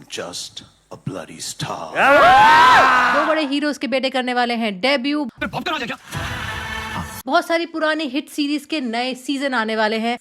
just a bloody star. दो बड़े heroes के बेटे करने वाले हैं डेब्यू। बहुत सारी पुरानी हिट सीरीज के नए सीजन आने वाले हैं।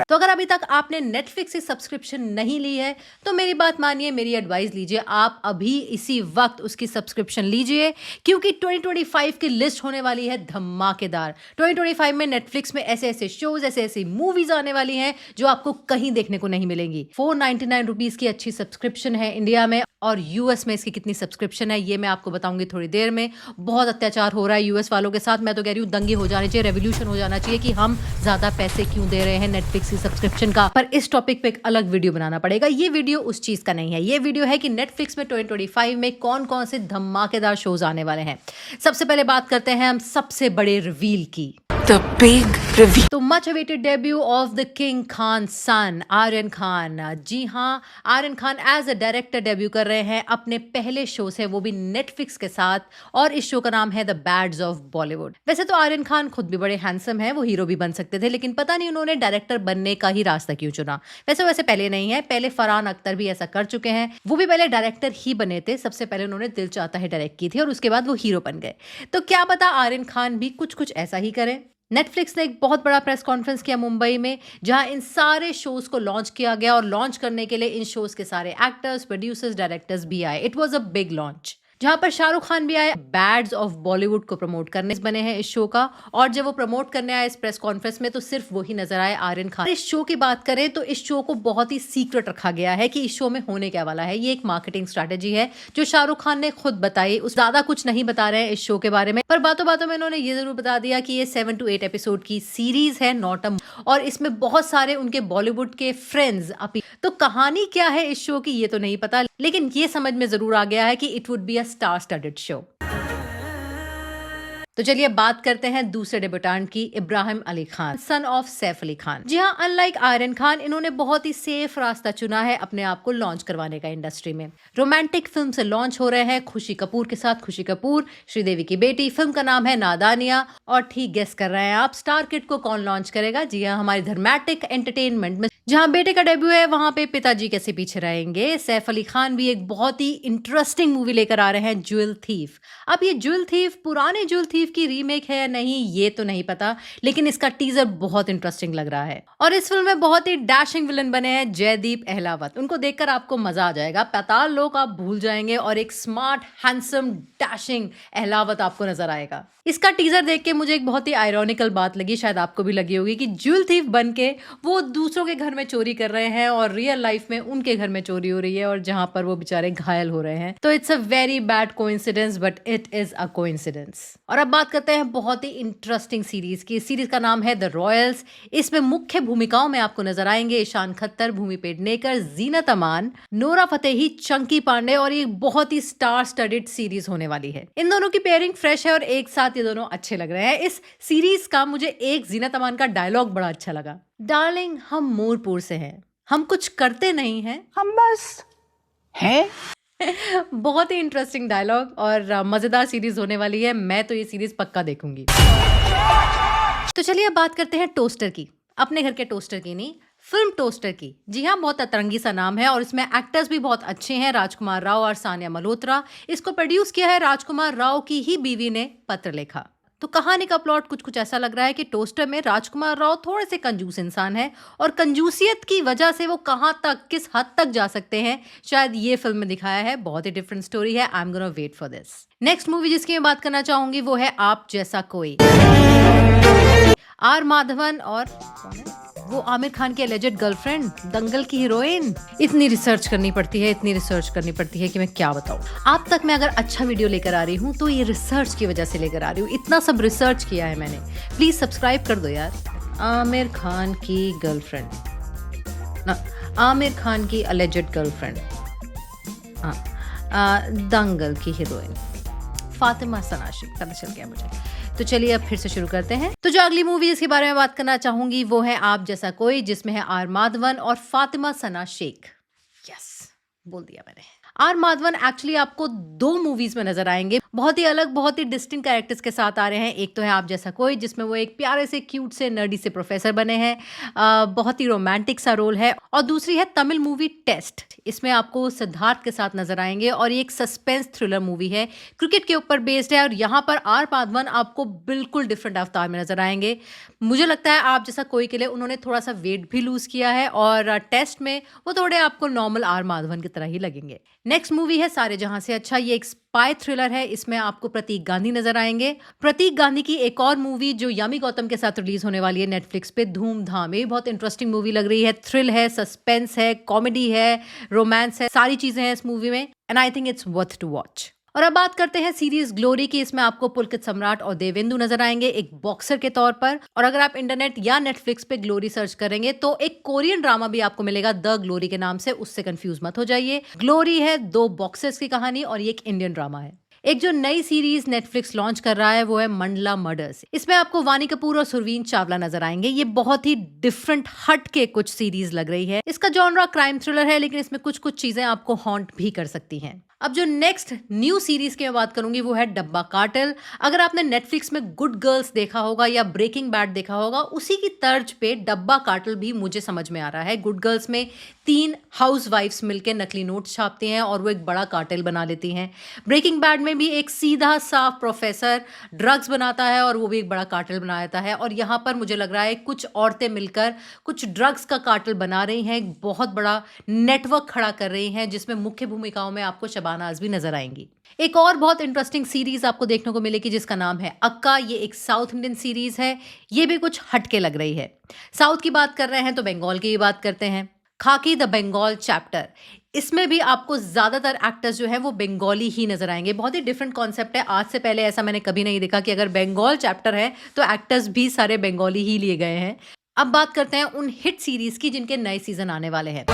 तो अगर अभी तक आपने नेटफ्लिक्स से सब्सक्रिप्शन नहीं ली है तो मेरी बात मानिए, मेरी एडवाइस लीजिए, आप अभी इसी वक्त उसकी सब्सक्रिप्शन लीजिए, क्योंकि 2025 की लिस्ट होने वाली है धमाकेदार। 2025 में नेटफ्लिक्स में ऐसे ऐसे शोज, ऐसे ऐसी मूवीज आने वाली हैं जो आपको कहीं देखने को नहीं मिलेंगी। 499 रुपीज की अच्छी सब्सक्रिप्शन है इंडिया में, और यूएस में इसकी कितनी सब्सक्रिप्शन है ये मैं आपको बताऊंगी थोड़ी देर में। बहुत अत्याचार हो रहा है यूएस वालों के साथ। मैं तो कह रही हूँ दंगे हो जाने चाहिए, रेवोल्यूशन हो जाना चाहिए कि हम ज्यादा पैसे क्यों दे रहे हैं नेटफ्लिक्स की सब्सक्रिप्शन का। पर इस टॉपिक पे एक अलग वीडियो बनाना पड़ेगा। ये वीडियो उस चीज का नहीं है, ये वीडियो है कि नेटफ्लिक्स में 2025 में कौन कौन से धमाकेदार शोज आने वाले हैं। सबसे पहले बात करते हैं हम सबसे बड़े रिवील की, The big reveal. तो much awaited debut of the king Khan son Aryan Khan. जी हाँ, Aryan Khan as a director debut कर रहे हैं अपने पहले शो से, वो भी नेटफ्लिक्स के साथ, और इस शो का नाम है द बैड्स ऑफ बॉलीवुड। वैसे तो आर्यन खान खुद भी बड़े हैंडसम हैं, वो हीरो भी बन सकते थे, लेकिन पता नहीं उन्होंने डायरेक्टर बनने का ही रास्ता क्यों चुना। वैसे पहले नहीं है, पहले फरहान अख्तर भी ऐसा कर चुके हैं, वो भी पहले डायरेक्टर ही बने थे। सबसे पहले उन्होंने दिल चाहता है डायरेक्ट की थी और उसके बाद वो हीरो बन गए। तो क्या पता आर्यन खान भी कुछ ऐसा ही करें। नेटफ्लिक्स ने एक बहुत बड़ा प्रेस कॉन्फ्रेंस किया मुंबई में, जहां इन सारे शोज को लॉन्च किया गया, और लॉन्च करने के लिए इन शोज के सारे एक्टर्स, प्रोड्यूसर्स, डायरेक्टर्स भी आए। It was a big launch, जहां पर शाहरुख खान भी आए बैड्स ऑफ बॉलीवुड को प्रमोट करने बने हैं इस शो का। और जब वो प्रमोट करने आए इस प्रेस कॉन्फ्रेंस में तो सिर्फ वही नजर आए, आर्यन खान। इस शो की बात करें तो इस शो को बहुत ही सीक्रेट रखा गया है कि इस शो में होने क्या वाला है। ये एक मार्केटिंग स्ट्रैटेजी है जो शाहरुख खान ने खुद बताई। उस ज्यादा कुछ नहीं बता रहे हैं इस शो के बारे में, पर बातों बातों में उन्होंने ये जरूर बता दिया कि ये 7 to 8 एपिसोड की सीरीज है, नॉट अ, और इसमें बहुत सारे उनके बॉलीवुड के फ्रेंड्स अपी। तो कहानी क्या है इस शो की ये तो नहीं पता, लेकिन ये समझ में जरूर आ गया है कि it would be a star studded show. तो चलिए बात करते हैं दूसरे डेब्यूटेंट की, इब्राहिम अली खान, सन ऑफ सैफ अली खान। जी हाँ, अनलाइक आर्यन खान, इन्होंने बहुत ही सेफ रास्ता चुना है अपने आप को लॉन्च करवाने का इंडस्ट्री में। रोमांटिक फिल्म से लॉन्च हो रहे हैं खुशी कपूर के साथ। खुशी कपूर श्रीदेवी की बेटी, फिल्म का नाम है नादानिया। और ठीक गेस कर रहे हैं आप, स्टार किड को कौन लॉन्च करेगा? जी हाँ, हमारी धर्मेटिक एंटरटेनमेंट में जहाँ बेटे का डेब्यू है वहां पे पिताजी कैसे पीछे रहेंगे। सैफ अली खान भी एक बहुत ही इंटरेस्टिंग मूवी लेकर आ रहे हैं, ज्वेल थीफ। अब ये ज्वेल थीफ पुराने ज्वेल थीफ की रीमेक है या नहीं ये तो नहीं पता, लेकिन इसका टीजर बहुत इंटरेस्टिंग लग रहा है। और इस फिल्म में बहुत ही डैशिंग विलन बने हैं जयदीप अहलावत। उनको देखकर आपको मजा आ जाएगा, पाताल लोक आप भूल जाएंगे, और एक स्मार्ट हैंडसम डैशिंग अहलावत आपको नजर आएगा। इसका टीजर देख के मुझे एक बहुत ही आयरॉनिकल बात लगी, शायद आपको भी लगी होगी, कि ज्वेल थीफ बन के वो दूसरों के घर में चोरी कर रहे हैं और रियल लाइफ में उनके घर में चोरी हो रही है, और जहां पर वो बेचारे घायल हो रहे हैं। तो it's a very bad coincidence, but it is a coincidence. और अब बात करते हैं बहुत ही इंटरेस्टिंग सीरीज की। इस सीरीज का नाम है द रॉयल्स। इसमें मुख्य भूमिकाओं में आपको नजर आएंगे ईशान खत्तर, भूमि पेडनेकर, जीनत अमान, नोरा फतेही, चंकी पांडे, और ये बहुत ही स्टार स्टडीड सीरीज होने वाली है। इन दोनों की पेयरिंग फ्रेश है और एक साथ ये दोनों अच्छे लग रहे हैं। इस सीरीज का मुझे एक जीनत अमान का डायलॉग बड़ा अच्छा लगा, डार्लिंग हम मोरपुर से हैं, हम कुछ करते नहीं हैं, हम बस हैं। बहुत ही इंटरेस्टिंग डायलॉग और मजेदार सीरीज होने वाली है। मैं तो ये सीरीज पक्का देखूंगी। तो चलिए अब बात करते हैं टोस्टर की, अपने घर के टोस्टर की नहीं, फिल्म टोस्टर की। जी हाँ, बहुत अतरंगी सा नाम है और इसमें एक्टर्स भी बहुत अच्छे हैं, राजकुमार राव और सानिया मल्होत्रा। इसको प्रोड्यूस किया है राजकुमार राव की ही बीवी ने पत्रलेखा। तो कहानी का प्लॉट कुछ ऐसा लग रहा है कि टोस्टर में राजकुमार राव थोड़े से कंजूस इंसान है, और कंजूसियत की वजह से वो कहां तक, किस हद तक जा सकते हैं, शायद ये फिल्म में दिखाया है। बहुत ही डिफरेंट स्टोरी है। I am gonna wait for this. Next movie जिसकी मैं बात करना चाहूंगी वो है आप जैसा कोई। आर माधवन और कौन है वो, आमिर खान की एलिजेड गर्लफ्रेंड, दंगल की हीरोइन। इतनी रिसर्च करनी पड़ती है, इतनी रिसर्च करनी पड़ती है कि मैं क्या बताऊं। आप तक मैं अगर अच्छा वीडियो लेकर आ रही हूँ तो ये रिसर्च की वजह से लेकर आ रही हूँ। इतना सब रिसर्च किया है मैंने, प्लीज सब्सक्राइब कर दो यार। आमिर खान की गर्लफ्रेंड ना, आमिर खान की एलिजेड गर्लफ्रेंड, दंगल की हीरोइन फातिमा सनाशी, पता चल गया मुझे। तो चलिए अब फिर से शुरू करते हैं। तो जो अगली मूवी जिसके बारे में बात करना चाहूंगी वो है आप जैसा कोई, जिसमें है आर माधवन और फातिमा सना शेख। यस, बोल दिया मैंने। आर माधवन एक्चुअली आपको 2 मूवीज में नजर आएंगे, बहुत ही अलग, बहुत ही डिस्टिंक्ट कैरेक्टर्स के साथ आ रहे हैं। एक तो है आप जैसा कोई, जिसमें वो एक प्यारे से क्यूट से नर्डी से प्रोफेसर बने हैं, बहुत ही रोमांटिक सा रोल है। और दूसरी है तमिल मूवी टेस्ट, इसमें आपको सिद्धार्थ के साथ नजर आएंगे और ये एक सस्पेंस थ्रिलर मूवी है, क्रिकेट के ऊपर बेस्ड है। और यहाँ पर आर माधवन आपको बिल्कुल डिफरेंट अवतार में नजर आएंगे। मुझे लगता है आप जैसा कोई के लिए उन्होंने थोड़ा सा वेट भी लूज किया है और टेस्ट में वो थोड़े आपको नॉर्मल आर माधवन की तरह ही लगेंगे। नेक्स्ट मूवी है सारे जहां से अच्छा, ये एक स्पाई थ्रिलर है। इसमें आपको प्रतीक गांधी नजर आएंगे। प्रतीक गांधी की एक और मूवी जो यामी गौतम के साथ रिलीज होने वाली है नेटफ्लिक्स पे, धूमधाम, ये बहुत इंटरेस्टिंग मूवी लग रही है। थ्रिल है, सस्पेंस है, कॉमेडी है, रोमांस है, सारी चीजें हैं इस मूवी में and I think it's worth to watch. और अब बात करते हैं सीरीज ग्लोरी की। इसमें आपको पुलकित सम्राट और देवेंदु नजर आएंगे एक बॉक्सर के तौर पर। और अगर आप इंटरनेट या नेटफ्लिक्स पे ग्लोरी सर्च करेंगे तो एक कोरियन ड्रामा भी आपको मिलेगा द ग्लोरी के नाम से, उससे कंफ्यूज मत हो जाइए। ग्लोरी है 2 बॉक्सर्स की कहानी और ये एक इंडियन ड्रामा है। एक जो नई सीरीज नेटफ्लिक्स लॉन्च कर रहा है वो है मंडला मर्डर्स। इसमें आपको वानी कपूर और सुरवीन चावला नजर आएंगे। ये बहुत ही डिफरेंट हट के कुछ सीरीज लग रही है। इसका जॉनरा क्राइम थ्रिलर है, लेकिन इसमें कुछ कुछ चीजें आपको हॉन्ट भी कर सकती हैं। अब जो नेक्स्ट न्यू सीरीज की मैं बात करूंगी वो है डब्बा कार्टेल। अगर आपने नेटफ्लिक्स में गुड गर्ल्स देखा होगा या ब्रेकिंग बैड देखा होगा, उसी की तर्ज पे डब्बा कार्टेल भी मुझे समझ में आ रहा है। गुड गर्ल्स में 3 हाउसवाइफ्स मिलकर नकली नोट छापती हैं और वो एक बड़ा कार्टेल बना लेती हैं। ब्रेकिंग बैड में भी एक सीधा साफ प्रोफेसर ड्रग्स बनाता है और वो भी एक बड़ा कार्टेल बना देता है। और यहाँ पर मुझे लग रहा है कुछ औरतें मिलकर कुछ ड्रग्स का कार्टेल बना रही हैं, एक बहुत बड़ा नेटवर्क खड़ा कर रही हैं, जिसमें मुख्य भूमिकाओं में आपको शबाना आजमी नजर आएंगी। एक और बहुत इंटरेस्टिंग सीरीज आपको देखने को मिलेगी जिसका नाम है अक्का। ये एक साउथ इंडियन सीरीज है, ये भी कुछ हटके लग रही है। साउथ की बात कर रहे हैं तो बंगाल की ही बात करते हैं। खाकी द बंगाल चैप्टर, इसमें भी आपको ज्यादातर एक्टर्स जो है वो बंगाली ही नजर आएंगे। बहुत ही डिफरेंट कॉन्सेप्ट है, आज से पहले ऐसा मैंने कभी नहीं देखा कि अगर बंगाल चैप्टर है तो एक्टर्स भी सारे बंगाली ही लिए गए हैं। अब बात करते हैं उन हिट सीरीज की जिनके नए सीजन आने वाले हैं।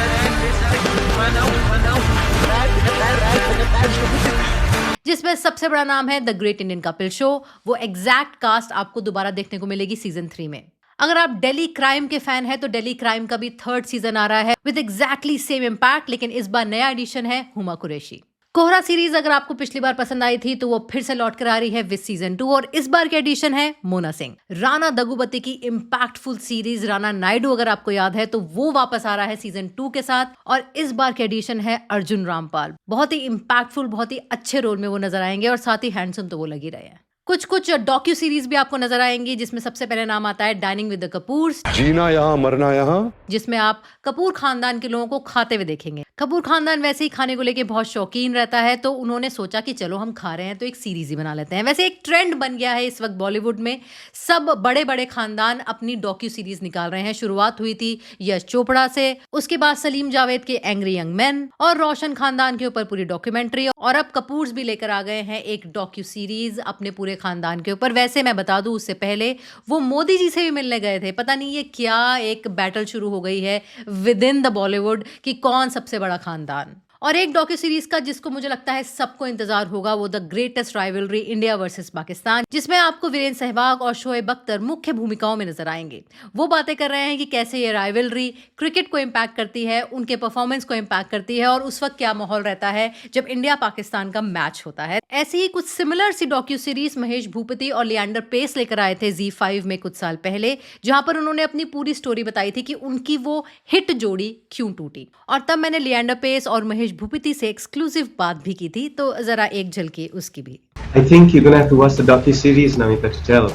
जिसमें सबसे बड़ा नाम है the great Indian Kapil show. वो एग्जैक्ट कास्ट आपको दोबारा देखने को मिलेगी सीजन 3 में। अगर आप दिल्ली क्राइम के फैन हैं तो दिल्ली क्राइम का भी 3rd सीजन आ रहा है विद एग्जैक्टली सेम इम्पैक्ट, लेकिन इस बार नया एडिशन है हुमा कुरैशी। कोहरा सीरीज अगर आपको पिछली बार पसंद आई थी तो वो फिर से लौट कर आ रही है विद सीजन 2 और इस बार की एडिशन है मोना सिंह। राणा दगुबती की इम्पैक्टफुल सीरीज राणा नायडू अगर आपको याद है तो वो वापस आ रहा है सीजन 2 के साथ और इस बार की एडिशन है अर्जुन रामपाल। बहुत ही इम्पैक्टफुल, बहुत ही अच्छे रोल में वो नजर आएंगे और साथ ही हैंडसम तो वो लग ही रहे हैं। कुछ कुछ डॉक्यू सीरीज भी आपको नजर आएंगी जिसमें सबसे पहले नाम आता है डाइनिंग विद द कपूर्स। जीना यहाँ मरना यहाँ, जिसमें आप कपूर खानदान के लोगों को खाते हुए देखेंगे। कपूर खानदान वैसे ही खाने को लेके बहुत शौकीन रहता है, तो उन्होंने सोचा कि चलो हम खा रहे हैं तो एक सीरीज ही बना लेते हैं। वैसे एक ट्रेंड बन गया है इस वक्त बॉलीवुड में, सब बड़े बड़े खानदान अपनी डॉक्यू सीरीज निकाल रहे हैं। शुरुआत हुई थी यश चोपड़ा से, उसके बाद सलीम जावेद के एंग्री यंग मैन और रोशन खानदान के ऊपर पूरी डॉक्यूमेंट्री, और अब कपूर्स भी लेकर आ गए हैं एक डॉक्यू सीरीज अपने पूरे खानदान के ऊपर। वैसे मैं बता दूं उससे पहले वो मोदी जी से भी मिलने गए थे। पता नहीं ये क्या एक बैटल शुरू हो गई है विद इन द बॉलीवुड कि कौन सबसे बड़ा खानदान। और एक डॉक्यू सीरीज का जिसको मुझे लगता है सबको इंतजार होगा वो the greatest rivalry India versus Pakistan, जिसमें आपको वीरेंद्र सहवाग और शोएब अख्तर मुख्य भूमिकाओं में नजर आएंगे। वो बातें कर रहे हैं कि कैसे ये राइवलरी क्रिकेट को इम्पैक्ट करती है, उनके परफॉर्मेंस को इम्पैक्ट करती है और उस वक्त क्या माहौल रहता है जब इंडिया पाकिस्तान का मैच होता है। ऐसी ही कुछ सिमिलर सी डॉक्यू सीरीज महेश भूपति और लियांडर पेस लेकर आए थे ZEE5 में कुछ साल पहले, जहां पर उन्होंने अपनी पूरी स्टोरी बताई थी कि उनकी वो हिट जोड़ी क्यों टूटी। और तब मैंने लियांडर पेस और महेश भूपति से एक्सक्लूसिव बात भी की थी, तो जरा एक झलकी उसकी भी। I think you're gonna have to watch the docu-series, Namita Patel.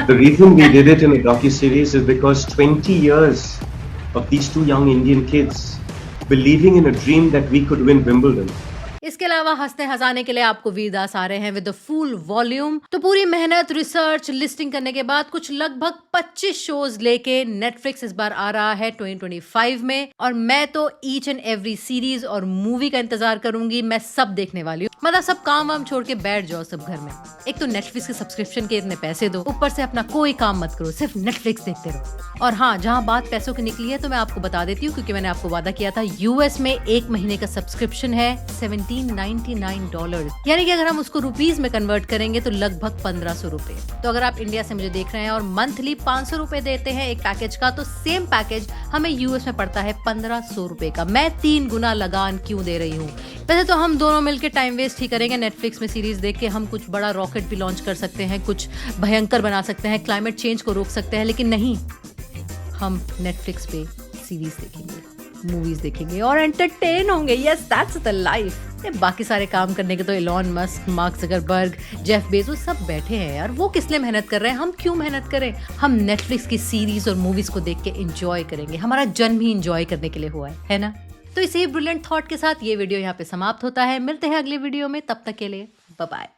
The reason we did it in a docu-series is because 20 years of these two young Indian kids believing in a dream that we could win Wimbledon. इसके अलावा हंसने हंसाने के लिए आपको वीरदास आ रहे हैं with the full volume. तो पूरी मेहनत, रिसर्च, लिस्टिंग करने के बाद कुछ लगभग 25 शोज लेके नेटफ्लिक्स इस बार आ रहा है 2025 में, और मैं तो ईच एंड एवरी सीरीज और मूवी का इंतजार करूंगी। मैं सब देखने वाली हूँ, मतलब सब काम वाम छोड़ के बैठ जाओ सब घर में। एक तो नेटफ्लिक्स के सब्सक्रिप्शन के इतने पैसे दो, ऊपर से अपना कोई काम मत करो, सिर्फ नेटफ्लिक्स देखते रहो। और हाँ, जहाँ बात पैसों की निकली है तो मैं आपको बता देती हूँ, क्योंकि मैंने आपको वादा किया था, यूएस में 1 महीने का सब्सक्रिप्शन है $17 $999, यानी कि अगर हम उसको रुपीज में कन्वर्ट करेंगे तो लगभग 1500 रुपए। तो अगर आप इंडिया से मुझे देख रहे हैं और मंथली 500 रुपए देते हैं एक पैकेज का, तो सेम पैकेज हमें यूएस में पड़ता है 1500 रुपए का। मैं 3 गुना लगान क्यों दे रही हूँ? वैसे तो हम दोनों मिलकर टाइम वेस्ट ही करेंगे, नेटफ्लिक्स में सीरीज देख के हम कुछ बड़ा रॉकेट भी लॉन्च कर सकते हैं, कुछ भयंकर बना सकते हैं, क्लाइमेट चेंज को रोक सकते हैं, लेकिन नहीं, हम नेटफ्लिक्स पे सीरीज देखेंगे, मूवीज देखेंगे और एंटरटेन होंगे। Yes, that's the life. बाकी सारे काम करने के तो Elon Musk, mark Zuckerberg, Jeff Bezos सब बैठे हैं यार। वो किस लिए मेहनत कर रहे हैं? हम क्यों मेहनत करें? हम नेटफ्लिक्स की सीरीज और मूवीज को देख के एंजॉय करेंगे। हमारा जन्म ही एंजॉय करने के लिए हुआ है ना? तो इसी ब्रिलियंट थॉट के साथ ये वीडियो यहाँ पे समाप्त होता है। मिलते हैं अगले वीडियो में, तब तक के लिए बाय बाय।